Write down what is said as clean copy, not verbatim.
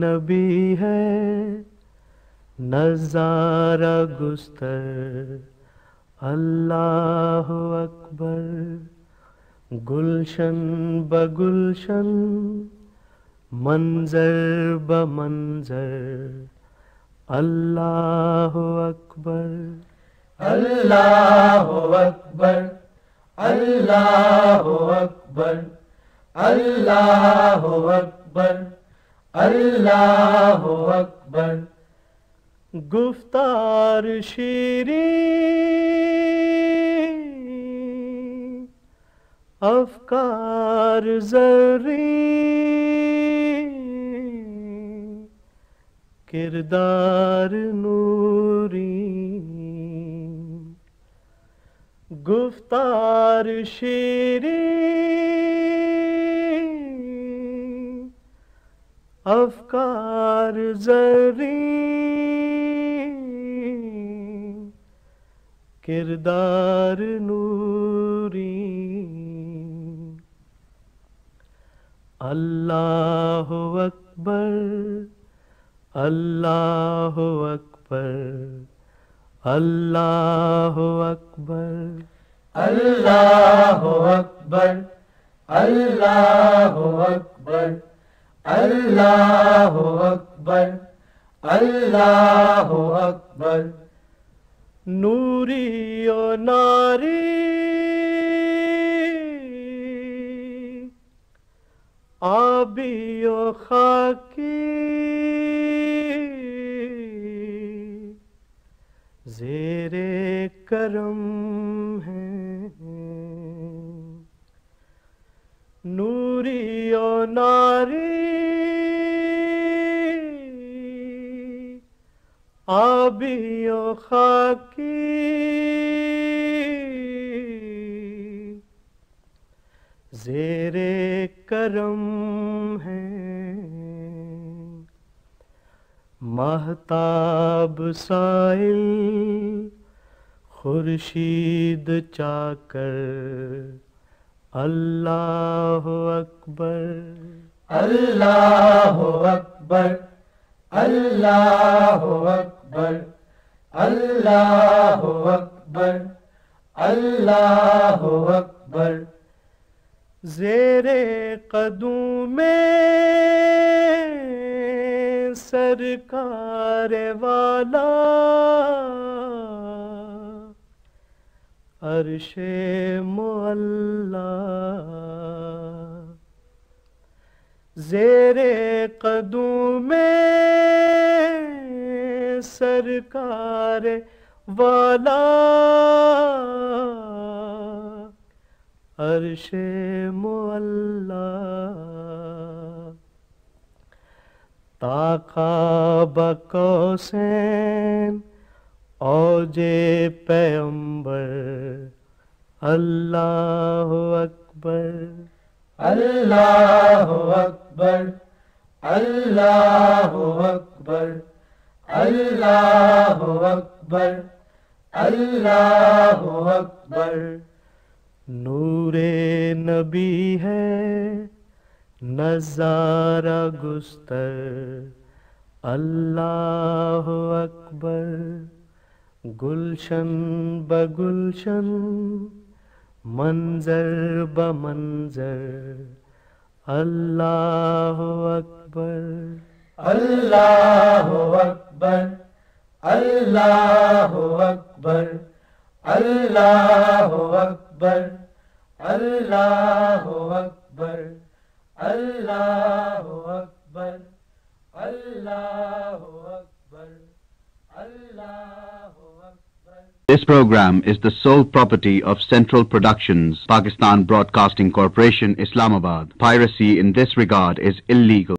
نبی ہے نظارہ گستر اللہ اکبر، گلشن بگلشن منظر بمنظر اللہ اکبر، اللہ اکبر، اللہ اکبر، اللہ اکبر، اللہ اکبر۔ گفتار شیریں افکار زریں، کردار نوری، گفتار شیریں افکار زریں، کردار نوری۔ اللہ اکبر، اللہ اکبر، اللہ اکبر، اللہ اکبر، اللہ اکبر، اللہ اکبر، اللہ اکبر۔ نوری و ناری آبی و خاکی، زیر کرم ہے، نوری و ناری آبی و خاکی، زیر کرم ہے، مہتاب سائل خورشید چاکر اللہ اکبر، اللہ اکبر، اللہ اکبر، اللہ اکبر، اللہ اکبر۔ زیر قدم سرکار والا عرش معلا، زیر قدم سرکار والا عرش معلا، تا قاب قوسین اوج پیغمبر اللہ اکبر، اللہ اکبر، اللہ اکبر، اللہ اکبر، اللہ اکبر۔ نور نبی ہے نظارہ گستر اللہ اکبر، گلشن بگلشن منظر بمنظر اللہ اکبر، اللہ اکبر، اللہ اکبر، اللہ اکبر، اللہ اکبر، اللہ اکبر، اللہ اکبر، اللہ اکبر۔ This program is the sole property of Central Productions, Pakistan Broadcasting Corporation, Islamabad. Piracy in this regard is illegal.